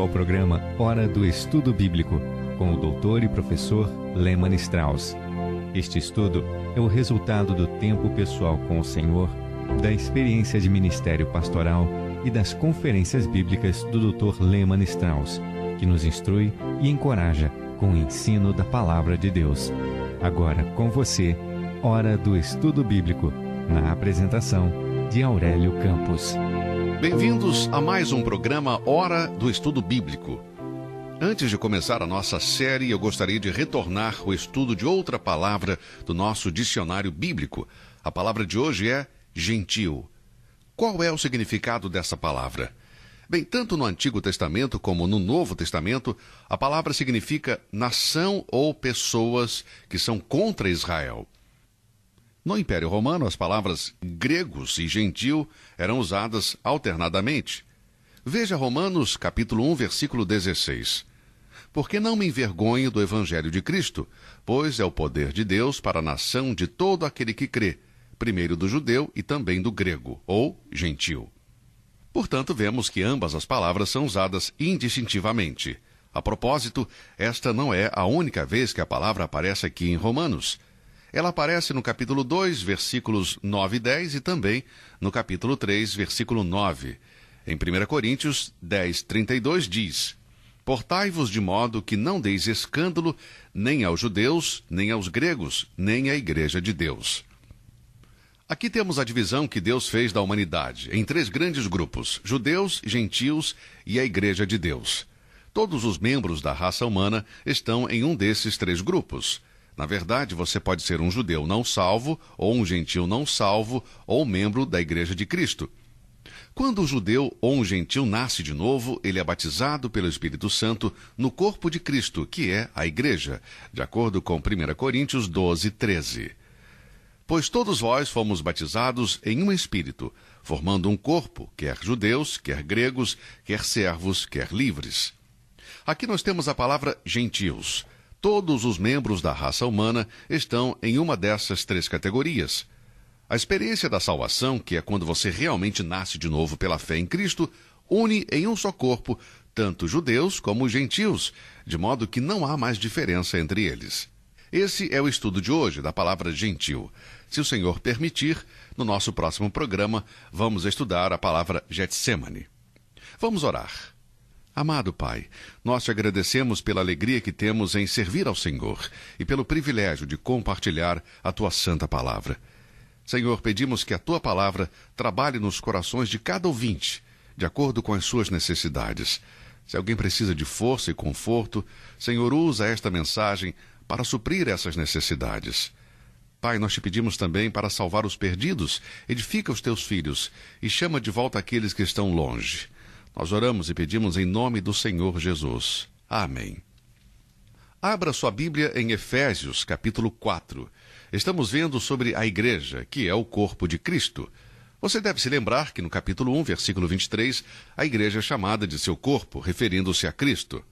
ao programa Hora do Estudo Bíblico, com o doutor e professor Lehmann Strauss. Este estudo é o resultado do tempo pessoal com o Senhor, da experiência de ministério pastoral e das conferências bíblicas do Dr. Lehmann Strauss, que nos instrui e encoraja com o ensino da Palavra de Deus. Agora com você, Hora do Estudo Bíblico, na apresentação de Aurélio Campos. Bem-vindos a mais um programa Hora do Estudo Bíblico. Antes de começar a nossa série, eu gostaria de retornar o estudo de outra palavra do nosso dicionário bíblico. A palavra de hoje é gentil. Qual é o significado dessa palavra? Bem, tanto no Antigo Testamento como no Novo Testamento, a palavra significa nação ou pessoas que são contra Israel. No Império Romano, as palavras gregos e gentil eram usadas alternadamente. Veja Romanos capítulo 1, versículo 16. Porque não me envergonho do Evangelho de Cristo, pois é o poder de Deus para a nação de todo aquele que crê, primeiro do judeu e também do grego, ou gentil. Portanto, vemos que ambas as palavras são usadas indistintivamente. A propósito, esta não é a única vez que a palavra aparece aqui em Romanos. Ela aparece no capítulo 2, versículos 9 e 10 e também no capítulo 3, versículo 9. Em 1 Coríntios 10, 32 diz: Portai-vos de modo que não deis escândalo nem aos judeus, nem aos gregos, nem à igreja de Deus. Aqui temos a divisão que Deus fez da humanidade em três grandes grupos: judeus, gentios e a igreja de Deus. Todos os membros da raça humana estão em um desses três grupos. Na verdade, você pode ser um judeu não salvo, ou um gentio não salvo, ou membro da Igreja de Cristo. Quando um judeu ou um gentio nasce de novo, ele é batizado pelo Espírito Santo no corpo de Cristo, que é a Igreja, de acordo com 1 Coríntios 12, 13. Pois todos vós fomos batizados em um Espírito, formando um corpo, quer judeus, quer gregos, quer servos, quer livres. Aqui nós temos a palavra gentios. Todos os membros da raça humana estão em uma dessas três categorias. A experiência da salvação, que é quando você realmente nasce de novo pela fé em Cristo, une em um só corpo tanto judeus como gentios, de modo que não há mais diferença entre eles. Esse é o estudo de hoje da palavra gentil. Se o Senhor permitir, no nosso próximo programa, vamos estudar a palavra Getsemane. Vamos orar. Amado Pai, nós te agradecemos pela alegria que temos em servir ao Senhor e pelo privilégio de compartilhar a tua santa palavra. Senhor, pedimos que a tua palavra trabalhe nos corações de cada ouvinte, de acordo com as suas necessidades. Se alguém precisa de força e conforto, Senhor, usa esta mensagem para suprir essas necessidades. Pai, nós te pedimos também para salvar os perdidos, edifica os teus filhos e chama de volta aqueles que estão longe. Nós oramos e pedimos em nome do Senhor Jesus. Amém. Abra sua Bíblia em Efésios, capítulo 4. Estamos vendo sobre a igreja, que é o corpo de Cristo. Você deve se lembrar que no capítulo 1, versículo 23, a igreja é chamada de seu corpo, referindo-se a Cristo.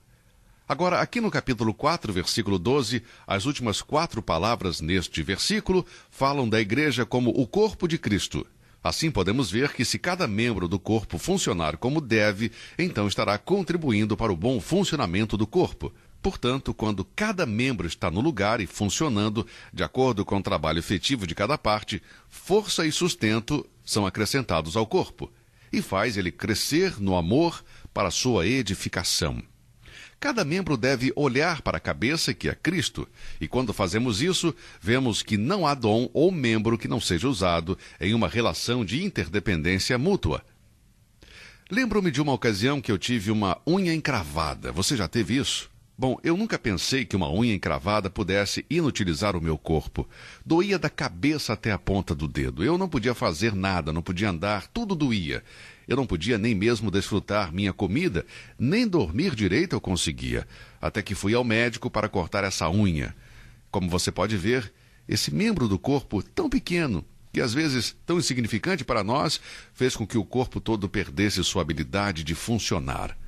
Agora, aqui no capítulo 4, versículo 12, as últimas 4 palavras neste versículo falam da igreja como o corpo de Cristo. Assim podemos ver que se cada membro do corpo funcionar como deve, então estará contribuindo para o bom funcionamento do corpo. Portanto, quando cada membro está no lugar e funcionando, de acordo com o trabalho efetivo de cada parte, força e sustento são acrescentados ao corpo, e faz ele crescer no amor para a sua edificação. Cada membro deve olhar para a cabeça, que é Cristo, e quando fazemos isso, vemos que não há dom ou membro que não seja usado em uma relação de interdependência mútua. Lembro-me de uma ocasião que eu tive uma unha encravada. Você já teve isso? Bom, eu nunca pensei que uma unha encravada pudesse inutilizar o meu corpo. Doía da cabeça até a ponta do dedo. Eu não podia fazer nada, não podia andar, tudo doía. Eu não podia nem mesmo desfrutar minha comida, nem dormir direito eu conseguia, até que fui ao médico para cortar essa unha. Como você pode ver, esse membro do corpo tão pequeno, que às vezes tão insignificante para nós, fez com que o corpo todo perdesse sua habilidade de funcionar.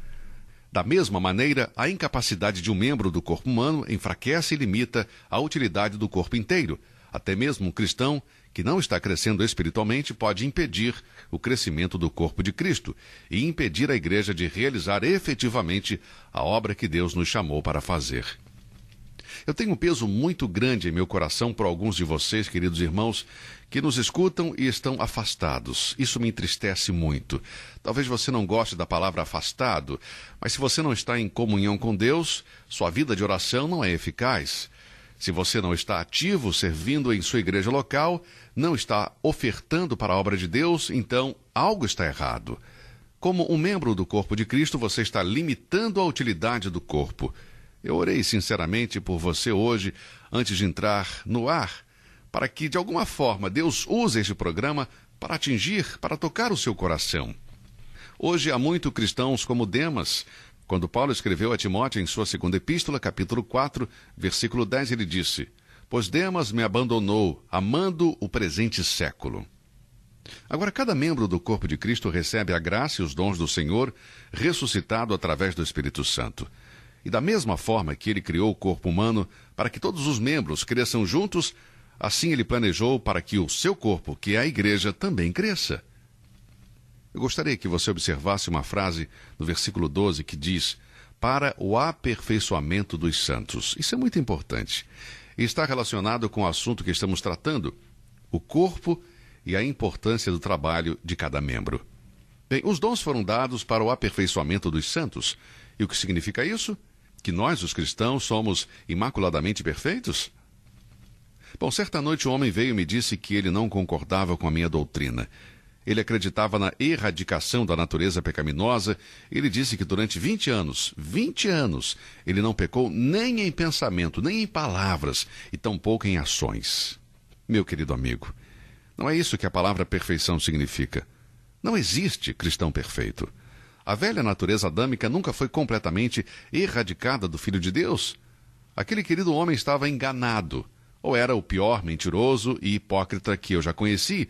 Da mesma maneira, a incapacidade de um membro do corpo humano enfraquece e limita a utilidade do corpo inteiro, Até mesmo um cristão que não está crescendo espiritualmente pode impedir o crescimento do corpo de Cristo e impedir a igreja de realizar efetivamente a obra que Deus nos chamou para fazer. Eu tenho um peso muito grande em meu coração por alguns de vocês, queridos irmãos, que nos escutam e estão afastados. Isso me entristece muito. Talvez você não goste da palavra afastado, mas se você não está em comunhão com Deus, sua vida de oração não é eficaz. Se você não está ativo, servindo em sua igreja local, não está ofertando para a obra de Deus, então algo está errado. Como um membro do corpo de Cristo, você está limitando a utilidade do corpo. Eu orei sinceramente por você hoje, antes de entrar no ar, para que, de alguma forma, Deus use este programa para atingir, para tocar o seu coração. Hoje há muitos cristãos como Demas. Quando Paulo escreveu a Timóteo em sua segunda epístola, capítulo 4, versículo 10, ele disse: "Pois Demas me abandonou, amando o presente século." Agora, cada membro do corpo de Cristo recebe a graça e os dons do Senhor, ressuscitado através do Espírito Santo. E da mesma forma que ele criou o corpo humano para que todos os membros cresçam juntos, assim ele planejou para que o seu corpo, que é a igreja, também cresça. Eu gostaria que você observasse uma frase no versículo 12 que diz: "para o aperfeiçoamento dos santos." Isso é muito importante. E está relacionado com o assunto que estamos tratando, o corpo e a importância do trabalho de cada membro. Bem, os dons foram dados para o aperfeiçoamento dos santos. E o que significa isso? Que nós, os cristãos, somos imaculadamente perfeitos? Bom, certa noite um homem veio e me disse que ele não concordava com a minha doutrina. Ele acreditava na erradicação da natureza pecaminosa. Ele disse que durante 20 anos, ele não pecou nem em pensamento, nem em palavras, e tampouco em ações. Meu querido amigo, não é isso que a palavra perfeição significa. Não existe cristão perfeito. A velha natureza adâmica nunca foi completamente erradicada do Filho de Deus. Aquele querido homem estava enganado, ou era o pior mentiroso e hipócrita que eu já conheci,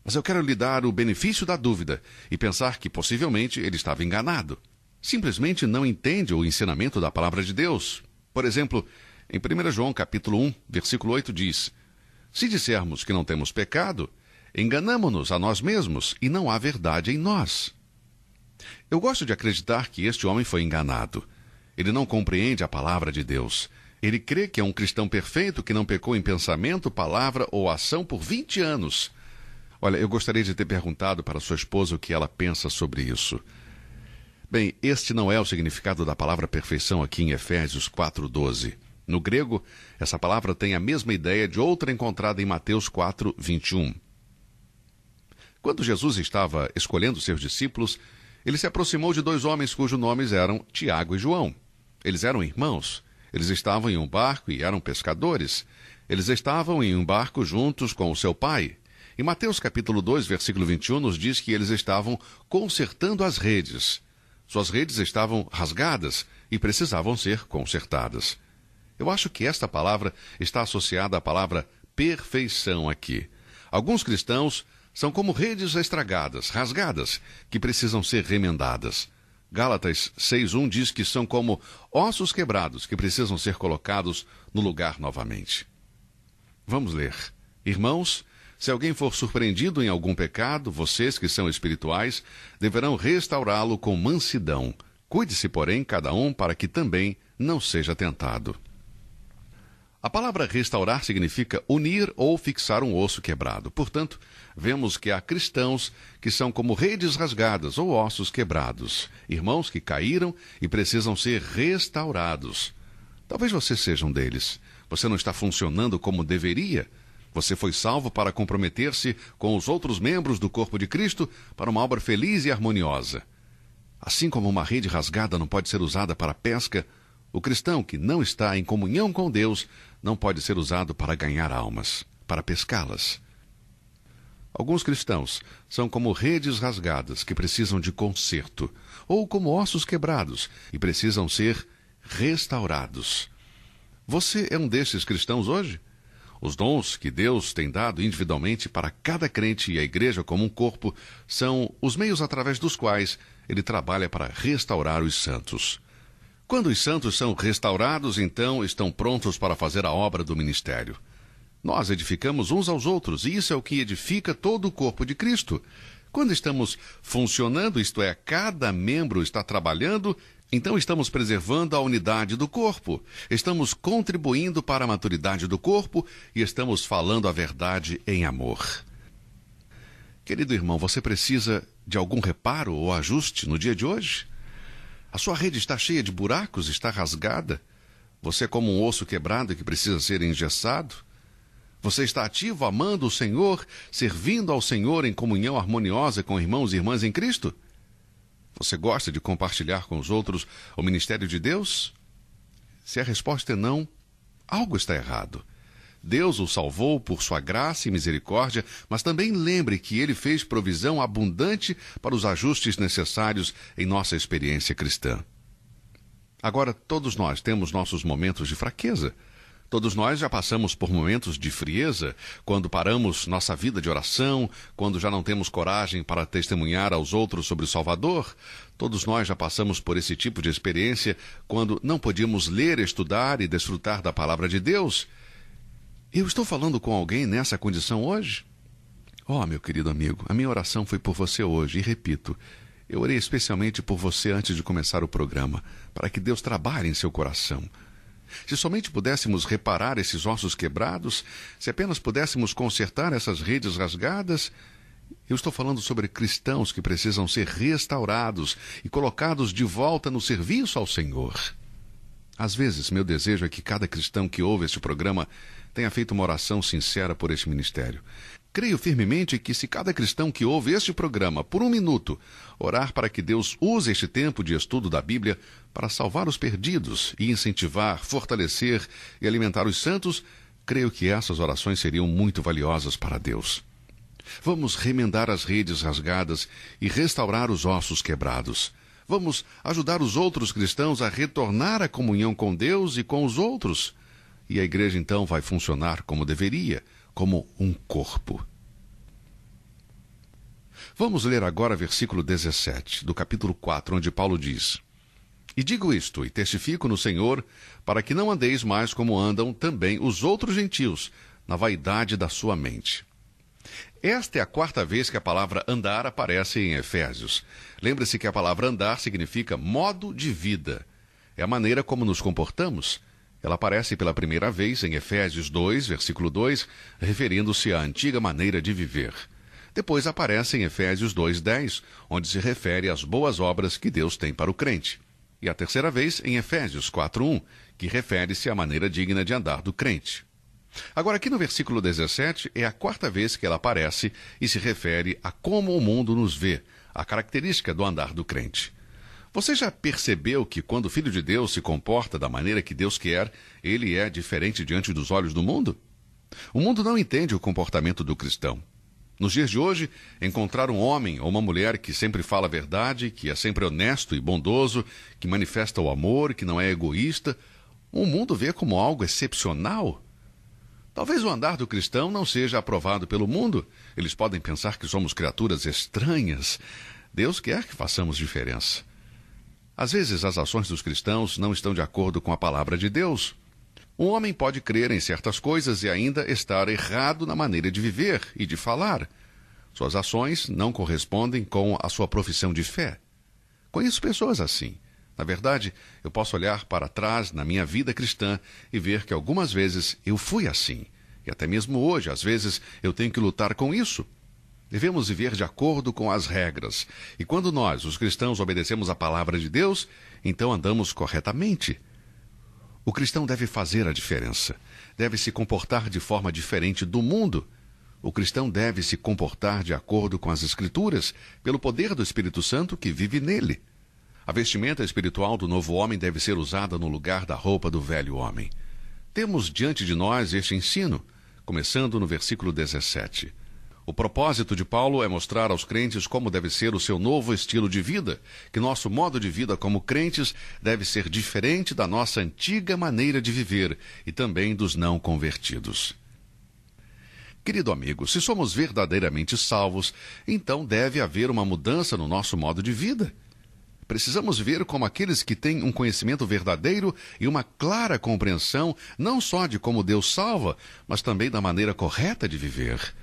mas eu quero lhe dar o benefício da dúvida e pensar que possivelmente ele estava enganado. Simplesmente não entende o ensinamento da palavra de Deus. Por exemplo, em 1 João capítulo 1, versículo 8 diz: "Se dissermos que não temos pecado, enganamo-nos a nós mesmos e não há verdade em nós." Eu gosto de acreditar que este homem foi enganado. Ele não compreende a palavra de Deus. Ele crê que é um cristão perfeito que não pecou em pensamento, palavra ou ação por 20 anos. Olha, eu gostaria de ter perguntado para sua esposa o que ela pensa sobre isso. Bem, este não é o significado da palavra perfeição aqui em Efésios 4:12. No grego, essa palavra tem a mesma ideia de outra encontrada em Mateus 4:21. Quando Jesus estava escolhendo seus discípulos, ele se aproximou de dois homens cujos nomes eram Tiago e João. Eles eram irmãos. Eles estavam em um barco e eram pescadores. Eles estavam em um barco juntos com o seu pai. Em Mateus capítulo 2, versículo 21, nos diz que eles estavam consertando as redes. Suas redes estavam rasgadas e precisavam ser consertadas. Eu acho que esta palavra está associada à palavra perfeição aqui. Alguns cristãos são como redes estragadas, rasgadas, que precisam ser remendadas. Gálatas 6:1 diz que são como ossos quebrados, que precisam ser colocados no lugar novamente. Vamos ler. Irmãos, se alguém for surpreendido em algum pecado, vocês que são espirituais, deverão restaurá-lo com mansidão. Cuide-se, porém, cada um para que também não seja tentado. A palavra restaurar significa unir ou fixar um osso quebrado. Portanto, vemos que há cristãos que são como redes rasgadas ou ossos quebrados. Irmãos que caíram e precisam ser restaurados. Talvez você seja um deles. Você não está funcionando como deveria. Você foi salvo para comprometer-se com os outros membros do corpo de Cristo para uma obra feliz e harmoniosa. Assim como uma rede rasgada não pode ser usada para pesca, o cristão que não está em comunhão com Deus não pode ser usado para ganhar almas, para pescá-las. Alguns cristãos são como redes rasgadas que precisam de conserto, ou como ossos quebrados e precisam ser restaurados. Você é um desses cristãos hoje? Os dons que Deus tem dado individualmente para cada crente e a igreja como um corpo são os meios através dos quais ele trabalha para restaurar os santos. Quando os santos são restaurados, então estão prontos para fazer a obra do ministério. Nós edificamos uns aos outros, e isso é o que edifica todo o corpo de Cristo. Quando estamos funcionando, isto é, cada membro está trabalhando, então estamos preservando a unidade do corpo, estamos contribuindo para a maturidade do corpo e estamos falando a verdade em amor. Querido irmão, você precisa de algum reparo ou ajuste no dia de hoje? A sua rede está cheia de buracos, está rasgada? Você é como um osso quebrado que precisa ser engessado? Você está ativo, amando o Senhor, servindo ao Senhor em comunhão harmoniosa com irmãos e irmãs em Cristo? Você gosta de compartilhar com os outros o ministério de Deus? Se a resposta é não, algo está errado. Deus o salvou por sua graça e misericórdia, mas também lembre que Ele fez provisão abundante para os ajustes necessários em nossa experiência cristã. Agora, todos nós temos nossos momentos de fraqueza. Todos nós já passamos por momentos de frieza, quando paramos nossa vida de oração, quando já não temos coragem para testemunhar aos outros sobre o Salvador. Todos nós já passamos por esse tipo de experiência, quando não podíamos ler, estudar e desfrutar da palavra de Deus. Eu estou falando com alguém nessa condição hoje? Meu querido amigo, a minha oração foi por você hoje, e repito, eu orei especialmente por você antes de começar o programa, para que Deus trabalhe em seu coração. Se somente pudéssemos reparar esses ossos quebrados, se apenas pudéssemos consertar essas redes rasgadas, eu estou falando sobre cristãos que precisam ser restaurados e colocados de volta no serviço ao Senhor. Às vezes, meu desejo é que cada cristão que ouve este programa tenha feito uma oração sincera por este ministério. Creio firmemente que se cada cristão que ouve este programa, por um minuto, orar para que Deus use este tempo de estudo da Bíblia para salvar os perdidos e incentivar, fortalecer e alimentar os santos, creio que essas orações seriam muito valiosas para Deus. Vamos remendar as redes rasgadas e restaurar os ossos quebrados. Vamos ajudar os outros cristãos a retornar à comunhão com Deus e com os outros. E a igreja então vai funcionar como deveria, como um corpo. Vamos ler agora versículo 17, do capítulo 4, onde Paulo diz: E digo isto, e testifico no Senhor, para que não andeis mais como andam também os outros gentios, na vaidade da sua mente. Esta é a quarta vez que a palavra andar aparece em Efésios. Lembre-se que a palavra andar significa modo de vida. É a maneira como nos comportamos. Ela aparece pela primeira vez em Efésios 2, versículo 2, referindo-se à antiga maneira de viver. Depois aparece em Efésios 2:10, onde se refere às boas obras que Deus tem para o crente. E a terceira vez em Efésios 4:1, que refere-se à maneira digna de andar do crente. Agora, aqui no versículo 17, é a quarta vez que ela aparece e se refere a como o mundo nos vê, a característica do andar do crente. Você já percebeu que quando o Filho de Deus se comporta da maneira que Deus quer, ele é diferente diante dos olhos do mundo? O mundo não entende o comportamento do cristão. Nos dias de hoje, encontrar um homem ou uma mulher que sempre fala a verdade, que é sempre honesto e bondoso, que manifesta o amor, que não é egoísta, o mundo vê como algo excepcional. Talvez o andar do cristão não seja aprovado pelo mundo. Eles podem pensar que somos criaturas estranhas. Deus quer que façamos diferença. Às vezes, as ações dos cristãos não estão de acordo com a palavra de Deus. Um homem pode crer em certas coisas e ainda estar errado na maneira de viver e de falar. Suas ações não correspondem com a sua profissão de fé. Conheço pessoas assim. Na verdade, eu posso olhar para trás na minha vida cristã e ver que algumas vezes eu fui assim. E até mesmo hoje, às vezes, eu tenho que lutar com isso. Devemos viver de acordo com as regras. E quando nós, os cristãos, obedecemos a palavra de Deus, então andamos corretamente. O cristão deve fazer a diferença. Deve se comportar de forma diferente do mundo. O cristão deve se comportar de acordo com as Escrituras, pelo poder do Espírito Santo que vive nele. A vestimenta espiritual do novo homem deve ser usada no lugar da roupa do velho homem. Temos diante de nós este ensino, começando no versículo 17. O propósito de Paulo é mostrar aos crentes como deve ser o seu novo estilo de vida, que nosso modo de vida como crentes deve ser diferente da nossa antiga maneira de viver e também dos não convertidos. Querido amigo, se somos verdadeiramente salvos, então deve haver uma mudança no nosso modo de vida. Precisamos ver como aqueles que têm um conhecimento verdadeiro e uma clara compreensão, não só de como Deus salva, mas também da maneira correta de viver.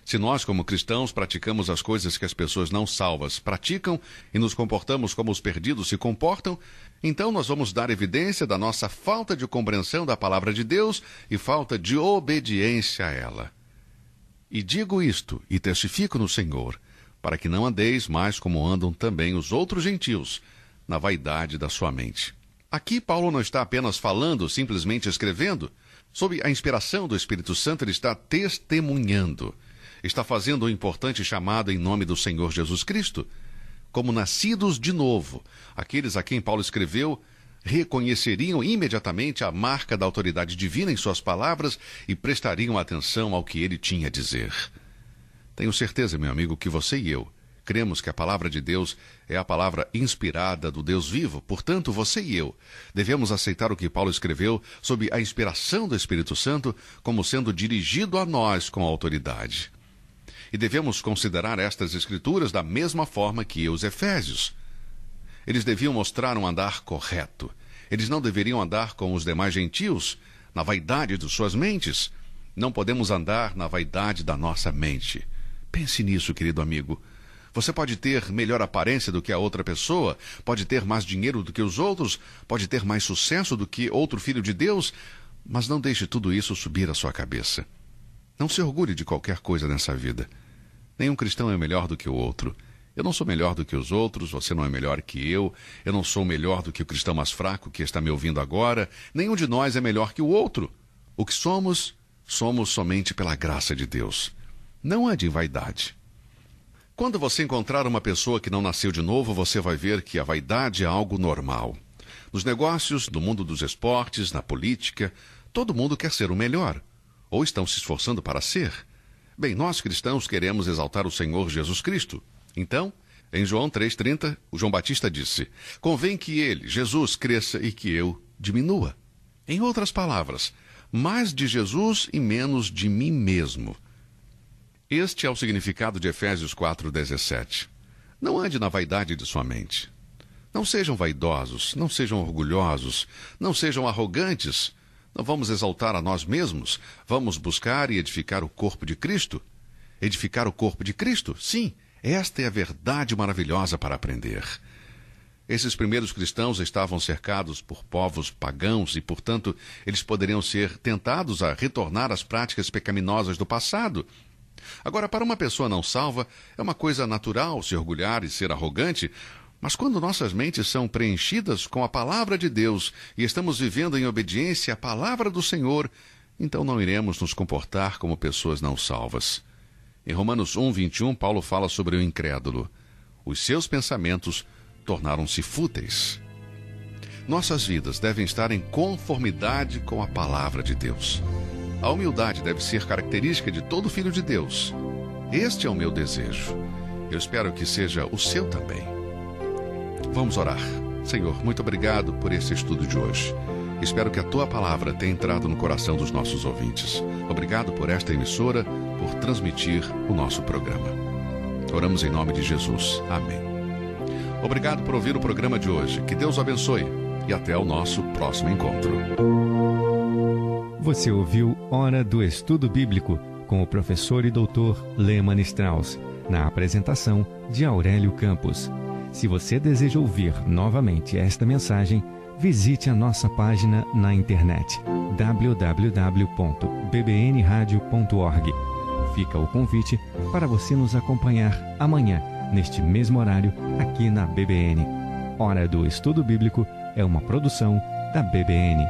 Se nós, como cristãos, praticamos as coisas que as pessoas não salvas praticam e nos comportamos como os perdidos se comportam, então nós vamos dar evidência da nossa falta de compreensão da palavra de Deus e falta de obediência a ela. E digo isto, e testifico no Senhor, para que não andeis mais como andam também os outros gentios, na vaidade da sua mente. Aqui Paulo não está apenas falando, simplesmente escrevendo. Sob a inspiração do Espírito Santo, ele está testemunhando. Está fazendo um importante chamado em nome do Senhor Jesus Cristo. Como nascidos de novo, aqueles a quem Paulo escreveu reconheceriam imediatamente a marca da autoridade divina em suas palavras e prestariam atenção ao que ele tinha a dizer. Tenho certeza, meu amigo, que você e eu cremos que a palavra de Deus é a palavra inspirada do Deus vivo. Portanto, você e eu devemos aceitar o que Paulo escreveu sob a inspiração do Espírito Santo como sendo dirigido a nós com autoridade. E devemos considerar estas escrituras da mesma forma que os Efésios. Eles deviam mostrar um andar correto. Eles não deveriam andar com os demais gentios, na vaidade de suas mentes. Não podemos andar na vaidade da nossa mente. Pense nisso, querido amigo. Você pode ter melhor aparência do que a outra pessoa, pode ter mais dinheiro do que os outros, pode ter mais sucesso do que outro filho de Deus, mas não deixe tudo isso subir à sua cabeça. Não se orgulhe de qualquer coisa nessa vida. Nenhum cristão é melhor do que o outro. Eu não sou melhor do que os outros, você não é melhor que eu não sou melhor do que o cristão mais fraco que está me ouvindo agora, nenhum de nós é melhor que o outro. O que somos, somos somente pela graça de Deus. Não ande em vaidade. Quando você encontrar uma pessoa que não nasceu de novo, você vai ver que a vaidade é algo normal. Nos negócios, no mundo dos esportes, na política, todo mundo quer ser o melhor, ou estão se esforçando para ser. Bem, nós cristãos queremos exaltar o Senhor Jesus Cristo. Então, em João 3,30, o João Batista disse: convém que ele, Jesus, cresça e que eu diminua. Em outras palavras, mais de Jesus e menos de mim mesmo. Este é o significado de Efésios 4,17. Não ande na vaidade de sua mente. Não sejam vaidosos, não sejam orgulhosos, não sejam arrogantes. Não vamos exaltar a nós mesmos, vamos buscar e edificar o corpo de Cristo. Edificar o corpo de Cristo? Sim, esta é a verdade maravilhosa para aprender. Esses primeiros cristãos estavam cercados por povos pagãos e, portanto, eles poderiam ser tentados a retornar às práticas pecaminosas do passado. Agora, para uma pessoa não salva, é uma coisa natural se orgulhar e ser arrogante, mas quando nossas mentes são preenchidas com a palavra de Deus e estamos vivendo em obediência à palavra do Senhor, então não iremos nos comportar como pessoas não salvas. Em Romanos 1:21, Paulo fala sobre o incrédulo. Os seus pensamentos tornaram-se fúteis. Nossas vidas devem estar em conformidade com a palavra de Deus. A humildade deve ser característica de todo filho de Deus. Este é o meu desejo. Eu espero que seja o seu também. Vamos orar. Senhor, muito obrigado por esse estudo de hoje. Espero que a tua palavra tenha entrado no coração dos nossos ouvintes. Obrigado por esta emissora, por transmitir o nosso programa. Oramos em nome de Jesus. Amém. Obrigado por ouvir o programa de hoje. Que Deus o abençoe e até o nosso próximo encontro. Você ouviu Hora do Estudo Bíblico com o professor e doutor Lehmann Strauss, na apresentação de Aurélio Campos. Se você deseja ouvir novamente esta mensagem, visite a nossa página na internet www.bbnradio.org. Fica o convite para você nos acompanhar amanhã, neste mesmo horário, aqui na BBN. Hora do Estudo Bíblico é uma produção da BBN.